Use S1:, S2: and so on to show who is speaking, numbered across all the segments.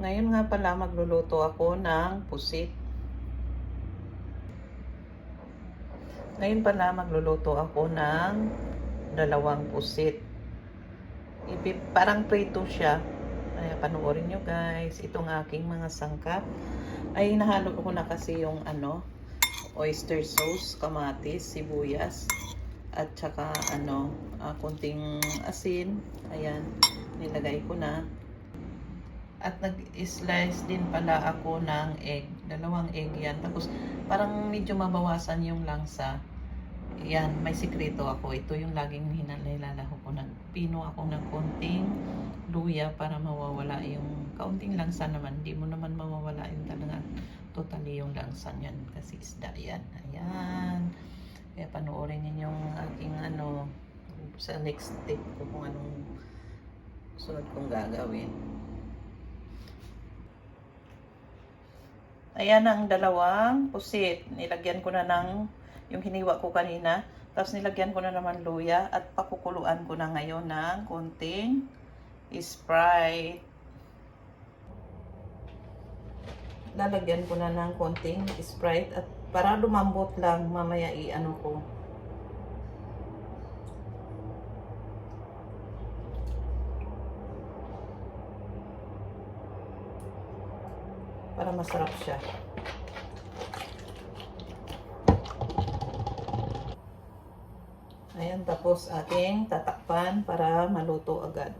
S1: Ngayon nga pala magluluto ako ng pusit. Ngayon pala magluluto ako ng dalawang pusit. Parang prito siya. Ay, panoorin nyo guys. Itong aking mga sangkap. Ay, nahalo ko na kasi yung oyster sauce, kamatis, sibuyas. At saka konting asin. Ayan, nilagay ko na. At nag-slice din pala ako ng egg. Dalawang egg yan. Tapos parang medyo mabawasan yung langsa. Yan, may sikreto ako. Ito yung laging nilalako ko. Nagpino ako ng konting luya para mawawala yung kaunting langsa naman. Hindi mo naman mawawala yung talaga totally yung langsa yan. Kasi isda yan. Ayan. Kaya panoorin niyo yung aking sa next step ko kung anong sunod kong gagawin. Ayan ang dalawang pusit. Nilagyan ko na ng yung hiniwa ko kanina. Tapos nilagyan ko na naman luya at pakukuluan ko na ngayon ng konting Sprite. Lalagyan ko na ng konting Sprite at para lumambot lang mamaya i-ano ko. Para masarap siya. Ayan, tapos ating tatakpan para maluto agad.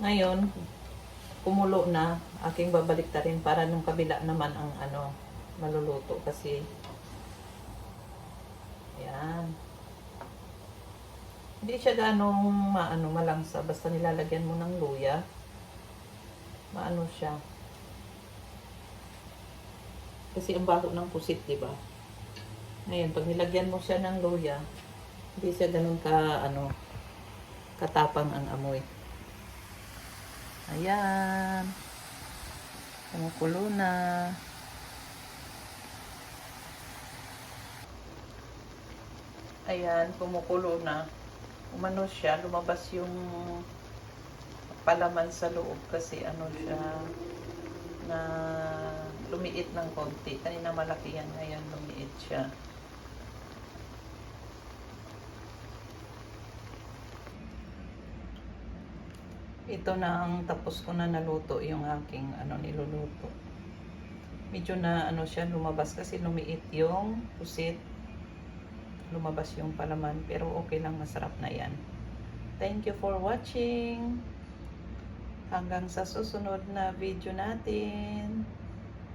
S1: Ngayon, kumulo na, aking babaliktarin para nung kabila naman ang maluluto kasi ayan. Hindi siya ganong malangsa, basta nilalagyan mo ng luya. Maano siya. Kasi ang baho ng pusit, di ba? Ngayon, pag nilagyan mo siya ng luya, hindi siya ganun katapang ang amoy. Ayan. Kumukulo na. Ayan, kumukulo na. Umano siya, lumabas yung palaman sa loob kasi siya na lumiit ng konti. Kanina malaki yan, ngayon lumiit siya. Ito na ang tapos ko na naluto yung aking niluluto. Medyo na siya lumabas kasi lumiit yung pusit. Lumabas yung palaman pero okay lang, masarap na yan. Thank you for watching. Hanggang sa susunod na video natin.